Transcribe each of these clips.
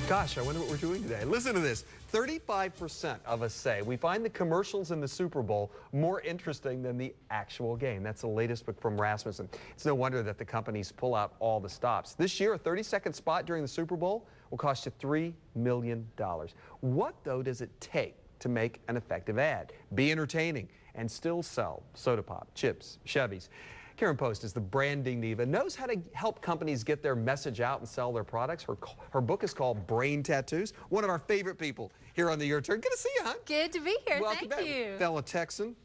Gosh, I wonder what we're doing today. Listen to this. 35% of us say we find the commercials in the Super Bowl more interesting than the actual game. That's the latest book from Rasmussen. It's no wonder that the companies pull out all the stops. This year, a 30-second spot during the Super Bowl will cost you $3 million. What, though, does it take to make an effective ad, be entertaining, and still sell soda pop, chips, Chevys? Karen Post is the branding diva, knows how to help companies get their message out and sell their products. Her book is called Brain Tattoos. One of our favorite people here on the Your Turn. Good to see you, hon. Good to be here. Welcome Thank back. you. Fellow Texan.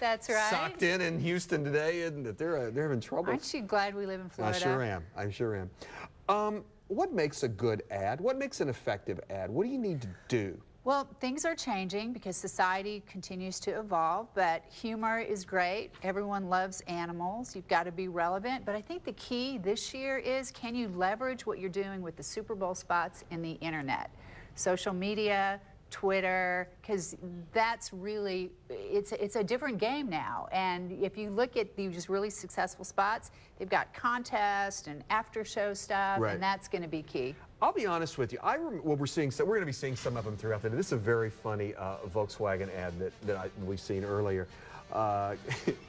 That's right. Socked in Houston today, isn't it? They're having trouble. Aren't you glad we live in Florida? I sure am. I sure am. What makes a good ad? What makes an effective ad? What do you need to do? Well, things are changing because society continues to evolve, but humor is great. Everyone loves animals. You've got to be relevant. But I think the key this year is, can you leverage what you're doing with the Super Bowl spots in the internet? Social media, Twitter, because that's really, it's a different game now. And if you look at these really successful spots, they've got contests and after show stuff, right, and that's going to be key. I'll be honest with you. Well, we're going to be seeing some of them throughout the day. This is a very funny Volkswagen ad that we've seen earlier.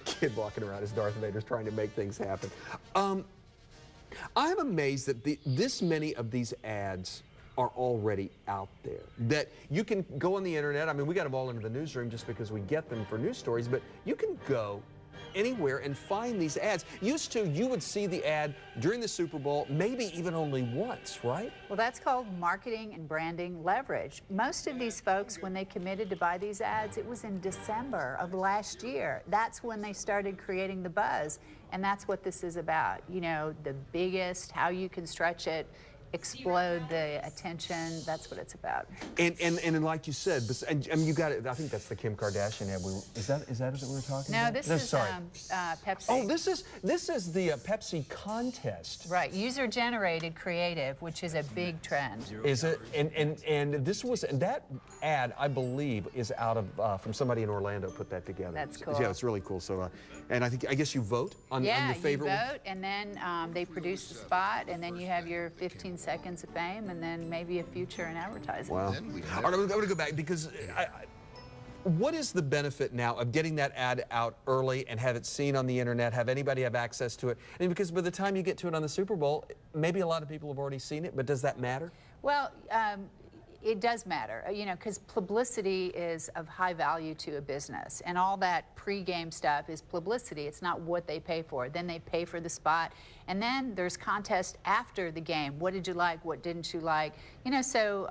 Kid walking around as Darth Vader's trying to make things happen. I'm amazed that this many of these ads are already out there, that you can go on the internet. I mean, we got them all into the newsroom just because we get them for news stories, but you can go anywhere and find these ads. Used to, you would see the ad during the Super Bowl, maybe even only once, right? Well, that's called marketing and branding leverage. Most of these folks, when they committed to buy these ads, it was in December of last year. That's when they started creating the buzz, and that's what this is about. You know, the biggest, how you can stretch it, explode the attention. That's what it's about. And like you said, and you got it. I think that's the Kim Kardashian ad. Is that what we were talking about? No, this is Pepsi. Oh, this is the Pepsi contest. Right, user-generated creative, which is a big trend. Is it? And this was that ad, I believe, is out of from somebody in Orlando put that together. That's cool. Yeah, it's really cool. So, and I guess you vote on your favorite. Yeah, you vote, and then they produce the spot, and then you have your 15 seconds of fame, and then maybe a future in advertising. Wow. All right, I'm going to go back because what is the benefit now of getting that ad out early and have it seen on the internet, have anybody have access to it? And because by the time you get to it on the Super Bowl, maybe a lot of people have already seen it, but does that matter? Well, it does matter, you know, because publicity is of high value to a business, and all that pre-game stuff is publicity. It's not what they pay for. Then they pay for the spot, and then there's contest after the game. What did you like? What didn't you like? You know, so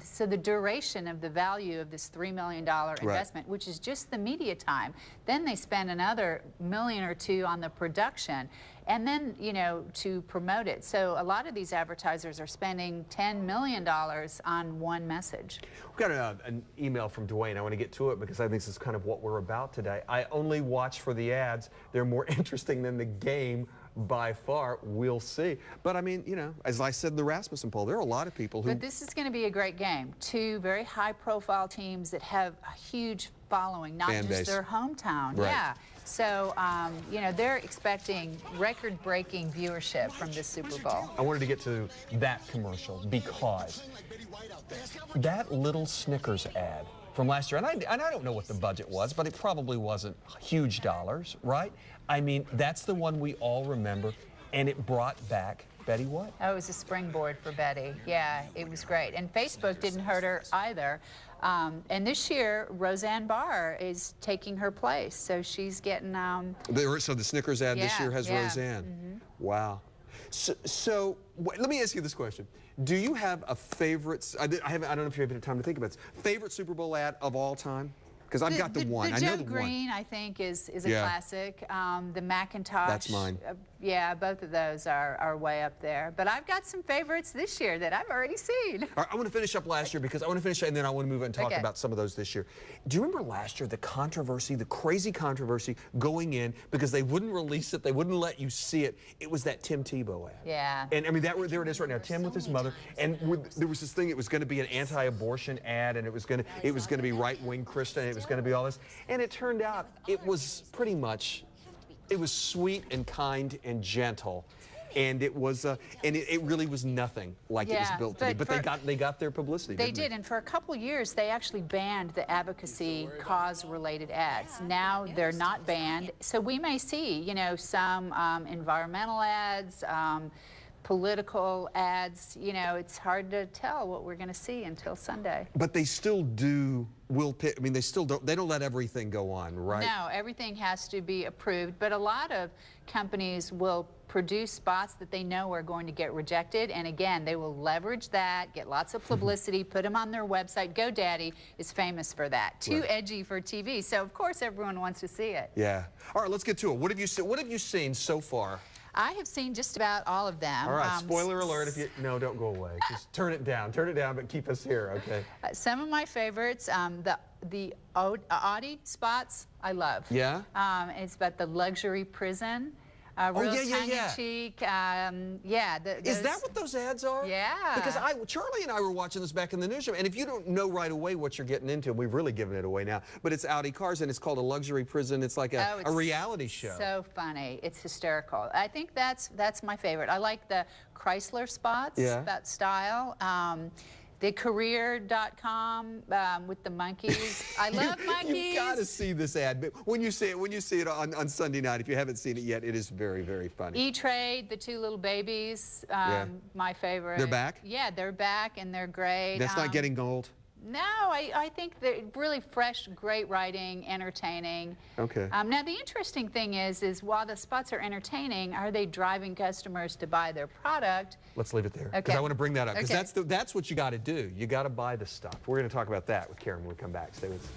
so the duration of the value of this $3 million investment, which is just the media time, then they spend another million or two on the production, and then, you know, to promote it. So a lot of these advertisers are spending $10 million on one message. We've got an email from Dwayne. I want to get to it because I think this is kind of what we're about today. I only watch for the ads. They're more interesting than the game by far. We'll see. But I mean, you know, as I said in the Rasmussen poll, there are a lot of people who... But this is going to be a great game. Two very high-profile teams that have a huge following, not just their hometown. Right. Yeah. So, you know, they're expecting record-breaking viewership from this Super Bowl. I wanted to get to that commercial because that little Snickers ad from last year, and I don't know what the budget was, but it probably wasn't huge dollars, right? I mean, that's the one we all remember, and it brought back Betty what? Oh, it was a springboard for Betty. Yeah, it was great. And Facebook didn't hurt her either. And this year, Roseanne Barr is taking her place, so she's getting... So the Snickers ad this year has Roseanne. Mm-hmm. Wow. So let me ask you this question. Do you have a favorite, I don't know if you have time to think about this, favorite Super Bowl ad of all time? Because I've got the one. The I know Joe the Green, one. I think, is a classic. The Macintosh. That's mine. Yeah, both of those are way up there. But I've got some favorites this year that I've already seen. All right, I want to finish up last year because I want to finish and then I want to move on and talk about some of those this year. Do you remember last year the controversy, the crazy controversy going in because they wouldn't release it, they wouldn't let you see it? It was that Tim Tebow ad. Yeah. And I mean, there it is right now, Tim with his mother. And there was this thing, it was going to be an anti-abortion ad, and it was going to be right-wing Christian, and it was going to be all this. And it turned out it was pretty much, it was sweet and kind and gentle. and it was, and it really was nothing like it was Yeah, built to be. but But they got their publicity. They didn't did, and for a couple years, they actually banned the advocacy cause-related ads. Now they're not banned, so we may see, you know, some environmental ads, political ads. You know, it's hard to tell what we're going to see until Sunday. But they still do. I mean, they still don't. They don't let everything go on, right? No, everything has to be approved. But a lot of companies will produce spots that they know are going to get rejected, and again, they will leverage that, get lots of publicity, put them on their website. GoDaddy is famous for that. Too edgy for TV, so of course everyone wants to see it. Yeah. All right, let's get to it. What have you seen so far? I have seen just about all of them. All right, spoiler alert. If you no, don't go away. Just turn it down, but keep us here, okay? Some of my favorites, the Audi spots, I love. Yeah. It's about the luxury prison. Real tongue-in-cheek. Is that what those ads are? Yeah. Because Charlie and I were watching this back in the newsroom, and if you don't know right away what you're getting into, we've really given it away now, but it's Audi cars, and it's called a luxury prison. It's like a reality show. So funny. It's hysterical. I think that's my favorite. I like the Chrysler spots, that style. The career.com with the monkeys. I love monkeys. You've got to see this ad. But when you see it on Sunday night, if you haven't seen it yet, it is very, very funny. E-Trade, the two little babies, my favorite. They're back? Yeah, they're back and they're great. That's not getting gold? No, I think they're really fresh, great writing, entertaining. Okay. Now, the interesting thing is while the spots are entertaining, are they driving customers to buy their product? Let's leave it there. Okay. Because I want to bring that up. Because Okay. that's what you got to do. You got to buy the stuff. We're going to talk about that with Karen when we come back. Stay with us.